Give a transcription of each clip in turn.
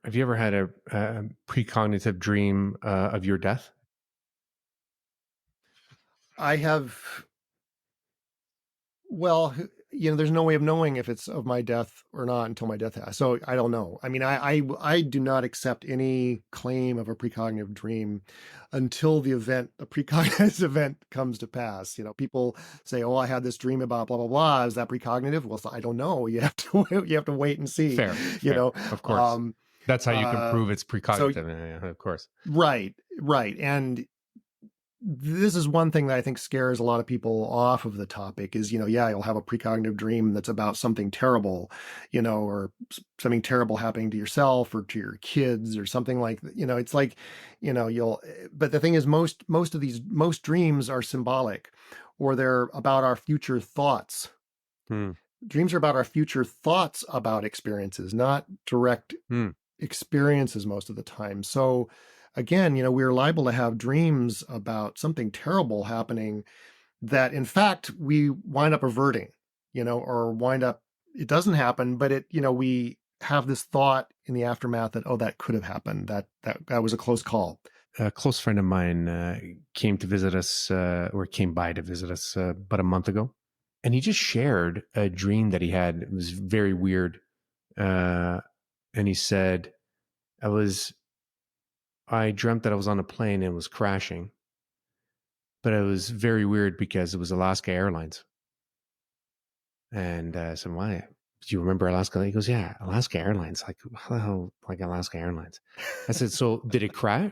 Have you ever had a precognitive dream of your death? I have, well, there's no way of knowing if it's of my death or not until my death has. So I don't know. I mean, I do not accept any claim of a precognitive dream until the precognitive event comes to pass. People say, "Oh, I had this dream about blah blah blah." Is that precognitive? Well, so I don't know. You have to you have to wait and see. Fair, You fair, know. of course. Um, That's how you can uh, prove it's so precognitive, yeah, of course. right, right, and this is one thing that I think scares a lot of people off of the topic is, yeah, you'll have a precognitive dream that's about something terrible, or something terrible happening to yourself or to your kids or something like that. It's like, but the thing is most dreams are symbolic or they're about our future thoughts. Hmm. Dreams are about our future thoughts about experiences, not direct Hmm. experiences most of the time. So again, we're liable to have dreams about something terrible happening that in fact we wind up averting, or wind up, it doesn't happen, but we have this thought in the aftermath that, oh, that could have happened. That was a close call. A close friend of mine came to visit us, or came by to visit us about a month ago, and he just shared a dream that he had. It was very weird, uh, and he said, I dreamt that I was on a plane and was crashing, but it was very weird because it was Alaska Airlines. And I said, why? Do you remember Alaska? He goes, yeah, Alaska Airlines. Like, how the hell, like Alaska Airlines? I said, so did it crash?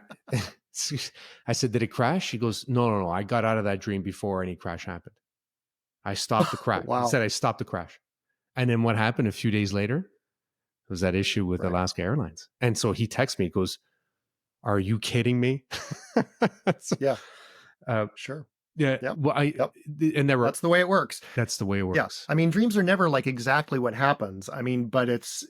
I said, did it crash? He goes, no, no, no. I got out of that dream before any crash happened. I stopped the crash. He Wow. said, I stopped the crash. And then what happened a few days later was that issue with Right. Alaska Airlines. And so he texts me, he goes, are you kidding me? So, Yeah, uh, sure. yeah. Yep. Well, Yep. and there were, That's the way it works. that's the way it Yeah. works. I mean, dreams are never like exactly what happens. I mean, but it's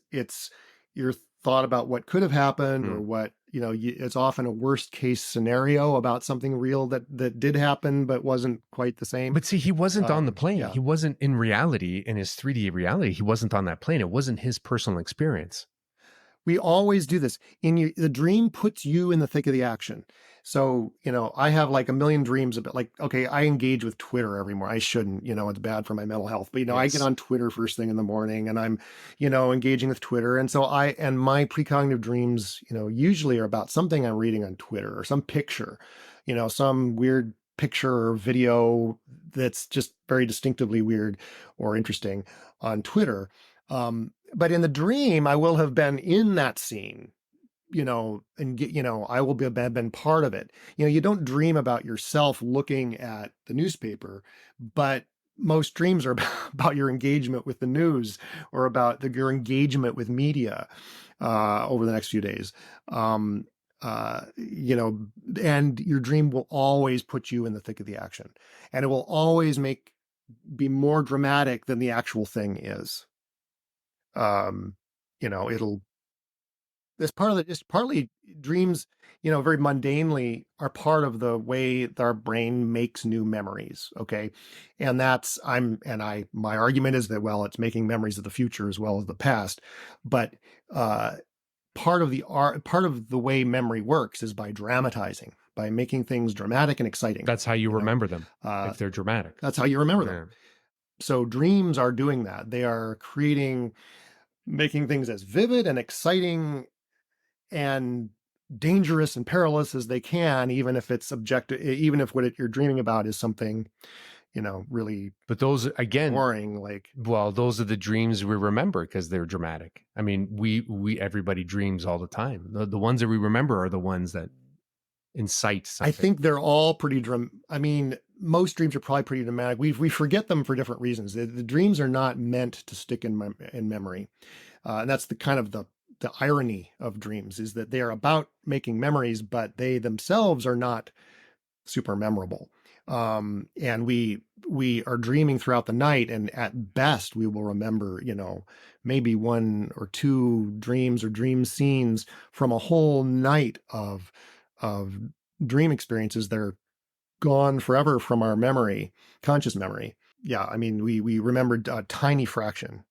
your thought about what could have happened Hmm. or what, it's often a worst case scenario about something real that did happen, but wasn't quite the same. But see, he wasn't on the plane. Yeah. He wasn't in reality, in his 3D reality. He wasn't on that plane. It wasn't his personal experience. We always do this. The dream puts you in the thick of the action. So, I have like a million dreams about like, okay, I engage with Twitter every morning. I shouldn't, it's bad for my mental health. But, I get Yes. on Twitter first thing in the morning and I'm, engaging with Twitter. And so and my precognitive dreams, usually are about something I'm reading on Twitter or some picture, some weird picture or video that's just very distinctively weird or interesting on Twitter. But in the dream, I will have been in that scene, and I will have been part of it. You don't dream about yourself looking at the newspaper, but most dreams are about your engagement with the news or about your engagement with media over the next few days. Um, and your dream will always put you in the thick of the action, and it will always be more dramatic than the actual thing is. Um, it'll This part of just partly dreams, very mundanely are part of the way that our brain makes new memories. Okay. And my argument is that, well, it's making memories of the future as well as the past. But, uh, part of the way memory works is by dramatizing, by making things dramatic and exciting. That's how you You know, remember them, uh, if they're dramatic. that's how you remember them. Yeah. So dreams are doing that. They are making things as vivid and exciting and dangerous and perilous as they can, even if it's subjective, even if you're dreaming about is something, really But those, again, boring. Like, well, those are the dreams we remember because they're dramatic. I mean, everybody dreams all the time. The ones that we remember are the ones that incite I something. think they're all I mean, most dreams are probably pretty dramatic. We forget them for different reasons. The dreams are not meant to stick in memory. And that's the kind of the irony of dreams is that they are about making memories, but they themselves are not super memorable. And we are dreaming throughout the night, and at best we will remember, maybe one or two dreams or dream scenes from a whole night of dream experiences that are gone forever from our memory, conscious memory. Yeah, I mean, we remembered a tiny fraction